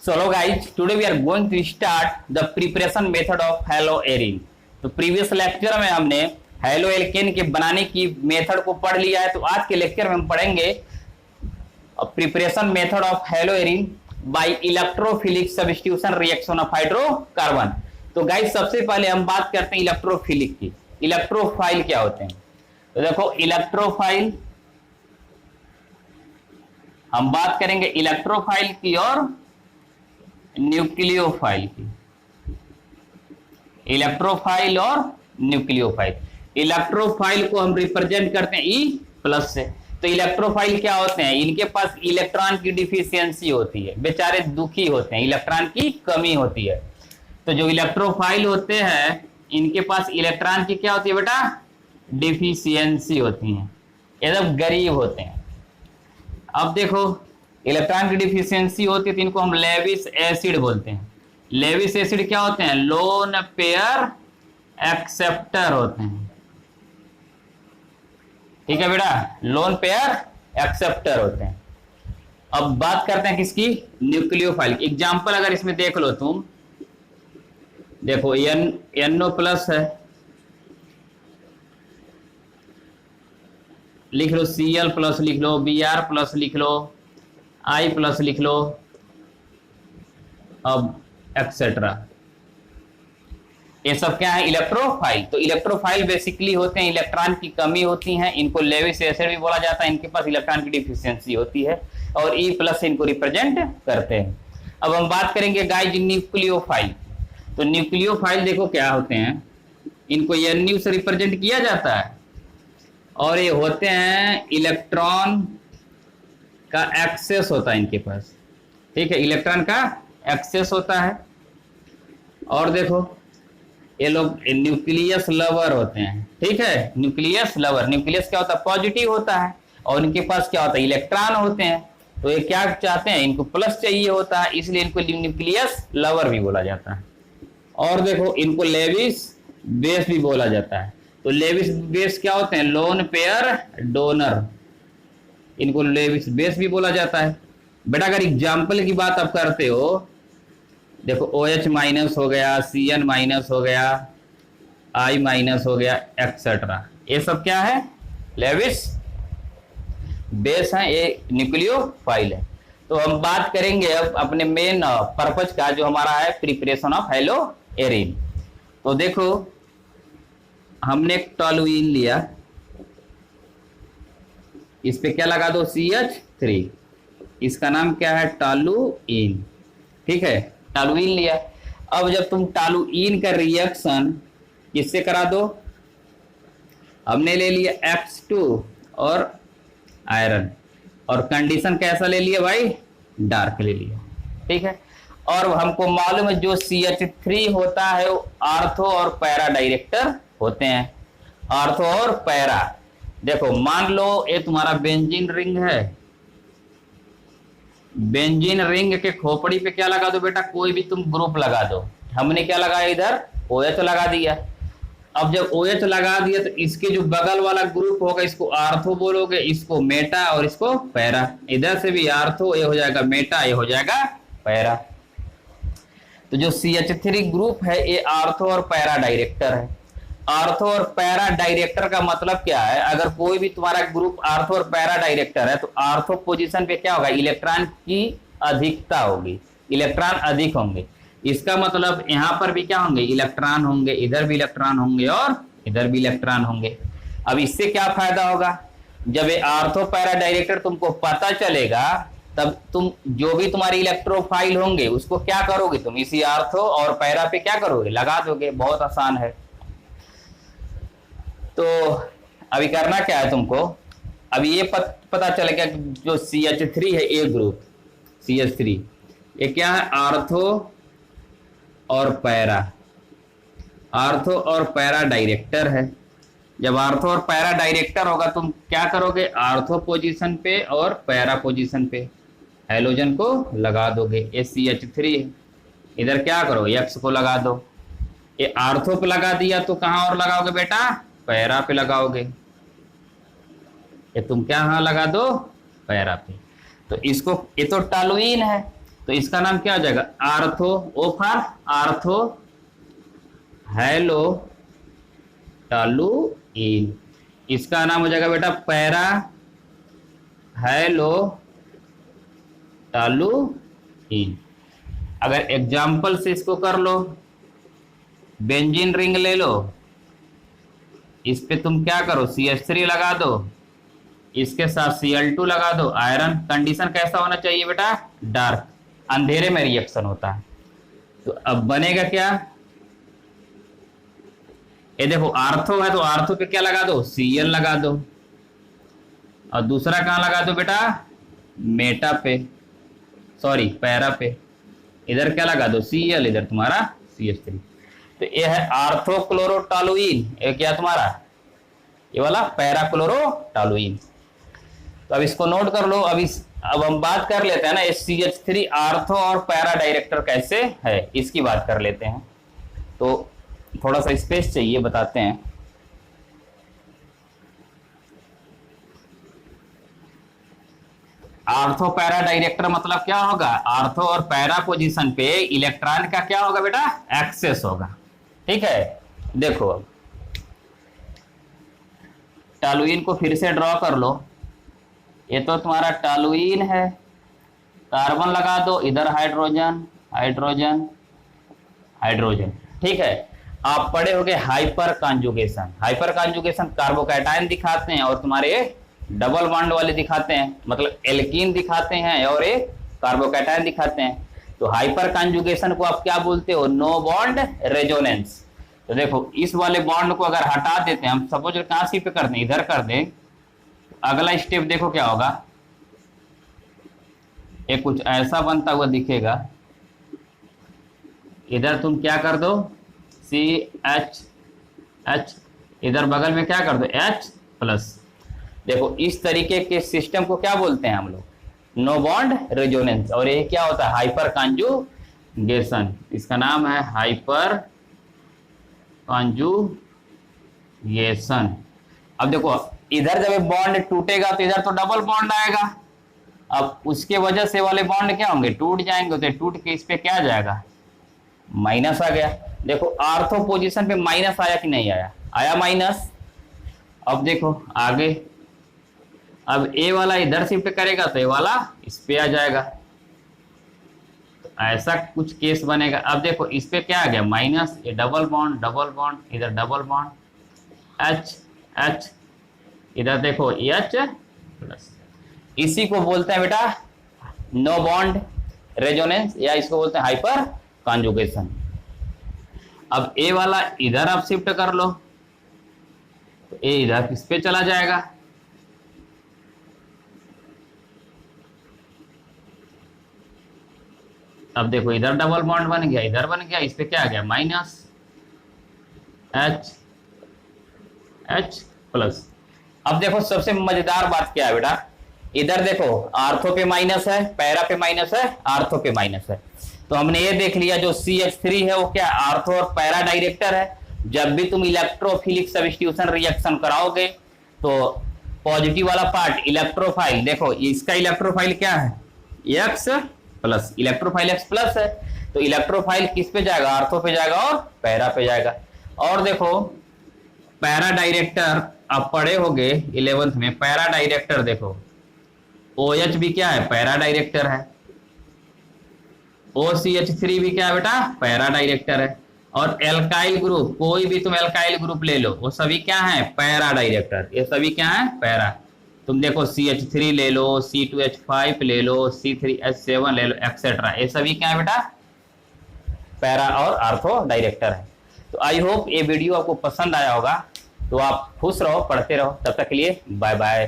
So guys, today we are going to start the preparation method of haloarin. तो previous lecture में हमने halo alkane के बनाने की मेथड को पढ़ लिया है। तो आज के लेक्चर में हम पढ़ेंगे preparation method of haloarene by electrophilic substitution reaction of hydrocarbon. तो गाइस सबसे पहले हम बात करते हैं इलेक्ट्रोफिलिक की। इलेक्ट्रोफाइल क्या होते हैं? तो देखो इलेक्ट्रोफाइल, हम बात करेंगे इलेक्ट्रोफाइल की और न्यूक्लियोफाइल की। इलेक्ट्रोफाइल और न्यूक्लियोफाइल। इलेक्ट्रोफाइल को हम रिप्रेजेंट करते हैं E+ से। तो इलेक्ट्रोफाइल क्या होते हैं? इनके पास इलेक्ट्रॉन की डिफिशियंसी होती है, बेचारे दुखी होते हैं, इलेक्ट्रॉन की कमी होती है। तो जो इलेक्ट्रोफाइल होते हैं इनके पास इलेक्ट्रॉन की क्या होती है बेटा? डिफिशियंसी होती है, एकदम गरीब होते हैं। अब देखो इलेक्ट्रॉन की डिफिशियंसी होती है तो इनको हम लेविस एसिड बोलते हैं। लेविस एसिड क्या होते हैं? लोन पेयर एक्सेप्टर होते हैं। ठीक है बेटा, लोन पेयर एक्सेप्टर होते हैं। अब बात करते हैं किसकी? न्यूक्लियोफाइल। एग्जांपल अगर इसमें देख लो तुम, देखो NO+ है, लिख लो Cl+ लिख लो, Br+ लिख लो, I+ लिख लो, अब एक्सेट्रा। ये सब क्या है? इलेक्ट्रोफाइल। तो इलेक्ट्रोफाइल बेसिकली होते हैं इलेक्ट्रॉन की कमी होती है, इनको लेविस एसिड भी बोला जाता है। इनके पास इलेक्ट्रॉन की डिफिशियंसी होती है और E+ इनको रिप्रेजेंट करते हैं। अब हम बात करेंगे गाइस न्यूक्लियोफाइल। तो न्यूक्लियोफाइल देखो क्या होते हैं, इनको Nu से रिप्रेजेंट किया जाता है और ये होते हैं इलेक्ट्रॉन का एक्सेस होता है इनके पास। ठीक है, इलेक्ट्रॉन का एक्सेस होता है। और देखो ये लोग न्यूक्लियस लवर होते हैं। ठीक है, न्यूक्लियस लवर। न्यूक्लियस क्या होता है? पॉजिटिव होता है और इनके पास क्या होता है? इलेक्ट्रॉन होते हैं। तो ये क्या चाहते हैं? इनको प्लस चाहिए होता है, इसलिए इनको न्यूक्लियस लवर भी बोला जाता है। और देखो इनको लेविस बेस भी बोला जाता है। तो लेविस बेस क्या होते हैं? लोन पेयर डोनर, इनको लेविस बेस भी बोला जाता है। बेटा अगर एग्जाम्पल की बात आप करते हो, देखो OH- हो गया, Cn- हो गया, I- हो गया, एक्सेट्रा। ये सब क्या है? लेविस बेस है, ये न्यूक्लियोफाइल है। तो हम बात करेंगे अब अपने मेन पर्पज का, जो हमारा है प्रिपरेशन ऑफ हेलोएरिन। तो देखो हमने एक टॉलुइन लिया, इस पे क्या लगा दो? CH3। इसका नाम क्या है? टॉलुइन। ठीक है, टॉलुइन लिया। अब जब तुम टॉलुइन का रिएक्शन किससे करा दो? हमने ले लिया X2 और आयरन, और कंडीशन कैसा ले लिया भाई? डार्क ले लिया। ठीक है, और हमको मालूम है जो CH3 होता है वो आर्थो और पैरा डायरेक्टर होते हैं। आर्थो और पैरा। देखो मान लो ये तुम्हारा बेंजीन रिंग है, बेंजीन रिंग के खोपड़ी पे क्या लगा दो बेटा? कोई भी तुम ग्रुप लगा दो। हमने क्या लगाया? इधर OH लगा दिया। अब जब OH लगा दिया तो इसके जो बगल वाला ग्रुप होगा इसको आर्थो बोलोगे, इसको मेटा और इसको पैरा। इधर से भी आर्थो, ये हो जाएगा मेटा, ये हो जाएगा पैरा। तो जो CH3 ग्रुप है ये आर्थो और पैरा डायरेक्टर है। आर्थो और पैरा डायरेक्टर का मतलब क्या है? अगर कोई भी तुम्हारा ग्रुप आर्थो और पैरा डायरेक्टर है तो आर्थो पोजीशन पे क्या होगा? इलेक्ट्रॉन की अधिकता होगी, इलेक्ट्रॉन अधिक होंगे। इसका मतलब यहां पर भी क्या होंगे? इलेक्ट्रॉन होंगे, इधर भी इलेक्ट्रॉन होंगे और इधर भी इलेक्ट्रॉन होंगे। अब इससे क्या फायदा होगा? जब ये आर्थो पैरा डायरेक्टर तुमको पता चलेगा तब तुम जो भी तुम्हारी इलेक्ट्रोफाइल होंगे उसको क्या करोगे? तुम इसी आर्थो और पैरा पे क्या करोगे? लगा दोगे। बहुत आसान है। तो अभी करना क्या है तुमको? अभी ये पता चलेगा कि जो CH3 है, ए ग्रुप CH3, ये क्या है? आर्थो और पैरा। आर्थो और पैरा डायरेक्टर है। जब आर्थो और पैरा डायरेक्टर होगा तुम क्या करोगे? आर्थो पोजीशन पे और पैरा पोजीशन पे हैलोजन को लगा दोगे। ये CH3 है, इधर क्या करो? X को लगा दो। ये आर्थो पे लगा दिया तो कहां और लगाओगे बेटा? पैरा पे लगाओगे। ये तुम क्या लगा दो? पैरा पे। तो इसको, ये तो टॉलुइन है, तो इसका नाम क्या हो जाएगा, ortho, O for ortho halo toluene. इसका नाम हो जाएगा बेटा पैरा हेलो टॉलुइन। अगर एग्जाम्पल से इसको कर लो, बेंजीन रिंग ले लो, इस पे तुम क्या करो CH3 लगा दो, इसके साथ Cl2 लगा दो, आयरन। कंडीशन कैसा होना चाहिए बेटा, डार्क, अंधेरे में रिएक्शन होता है। तो अब बनेगा क्या, ये देखो आर्थो है तो आर्थो पे क्या लगा दो, Cl लगा दो, और दूसरा कहां लगा दो बेटा, मेटा पे, सॉरी पैरा पे, इधर क्या लगा दो Cl, इधर तुम्हारा CH3। तो ये है आर्थोक्लोरोटॉलुइन, ये क्या तुम्हारा, ये वाला पैराक्लोरोटॉलुइन। तो अब इसको नोट कर लो। अब हम बात कर लेते हैं ना CH3 आर्थो और पैरा डायरेक्टर कैसे है, इसकी बात कर लेते हैं। तो थोड़ा सा स्पेस चाहिए, बताते हैं। आर्थो पैरा डायरेक्टर मतलब क्या होगा, आर्थो और पैरा पोजीशन पे इलेक्ट्रॉन का क्या होगा बेटा, एक्सेस होगा। ठीक है, देखो अब टॉलुइन को फिर से ड्रॉ कर लो। ये तो तुम्हारा टॉलुइन है, कार्बन लगा दो, इधर हाइड्रोजन हाइड्रोजन हाइड्रोजन। ठीक है, आप पढ़े होगे hyper conjugation. Hyper conjugation carbocation दिखाते हैं और तुम्हारे डबल बॉन्ड वाले दिखाते हैं, मतलब एल्कीन दिखाते हैं और एक कार्बोकैटायन दिखाते हैं। तो हाइपर कॉन्जुगेशन को आप क्या बोलते हो, नो बॉन्ड रेजोनेंस। तो देखो इस वाले बॉन्ड को अगर हटा देते हैं हम, सपोज कहां सी पे कर दें, इधर कर दें, अगला स्टेप देखो क्या होगा, ये कुछ ऐसा बनता हुआ दिखेगा। इधर तुम क्या कर दो CH, इधर बगल में क्या कर दो H+। देखो इस तरीके के सिस्टम को क्या बोलते हैं हम लोग, नो बॉन्ड रेजोनेंस। और ये क्या होता है, हाइपर कॉन्जुगेशन। इसका नाम है हाइपर कॉन्जुगेशन। अब देखो इधर जब बॉन्ड टूटेगा तो इधर तो डबल बॉन्ड आएगा, अब उसके वजह से वाले बॉन्ड क्या होंगे, टूट जाएंगे। तो टूट के इस पे क्या आ जाएगा, माइनस आ गया। देखो आर्थो पोजीशन पे माइनस आया कि नहीं आया, आया माइनस। अब देखो आगे, अब ए वाला इधर शिफ्ट करेगा तो ए वाला इस पे आ जाएगा। तो ऐसा कुछ केस बनेगा। अब देखो इस पे क्या आ गया, माइनस, ये डबल बॉन्ड, इधर डबल बॉन्ड H, इधर देखो H+। इसी को बोलते हैं बेटा नो बॉन्ड रेजोनेंस, या इसको बोलते हैं हाइपर कॉन्जुगेशन। अब ए वाला इधर आप शिफ्ट कर लो, तो ए इधर किस पे चला जाएगा, अब देखो इधर डबल बॉन्ड बन गया, इधर बन गया, इस पे क्या आ गया, माइनस H+। अब देखो सबसे मजेदार बात क्या है बेटा, इधर देखो आर्थो पे माइनस है, पैरा पे माइनस है, आर्थो पे माइनस है। तो हमने ये देख लिया जो CH3 है वो क्या आर्थो और पैरा डायरेक्टर है। जब भी तुम इलेक्ट्रोफिलिक सब्स्टिट्यूशन रिएक्शन कराओगे तो पॉजिटिव वाला पार्ट इलेक्ट्रोफाइल, देखो इसका इलेक्ट्रोफाइल क्या है X+, इलेक्ट्रोफाइल X+ है। तो इलेक्ट्रोफाइल किस पे जाएगा, आर्थो पे जाएगा और पैरा पे जाएगा। और देखो पैरा डायरेक्टर आप पढ़े होगे 11th में, पैरा डायरेक्टर देखो OH भी क्या है, पैरा डायरेक्टर है, OCH3 भी क्या है बेटा, पैरा डायरेक्टर है। और एल्काइल ग्रुप, कोई भी तुम एल्काइल ग्रुप ले लो, वो सभी क्या है, पैरा डायरेक्टर। ये सभी क्या है, पैरा। तुम देखो CH3 ले लो, C2H5 ले लो, C3H7 ले लो, एक्सेट्रा, ये सभी क्या है बेटा, पैरा और आर्थो डायरेक्टर है। तो आई होप ये वीडियो आपको पसंद आया होगा। तो आप खुश रहो, पढ़ते रहो, तब तक के लिए बाय बाय।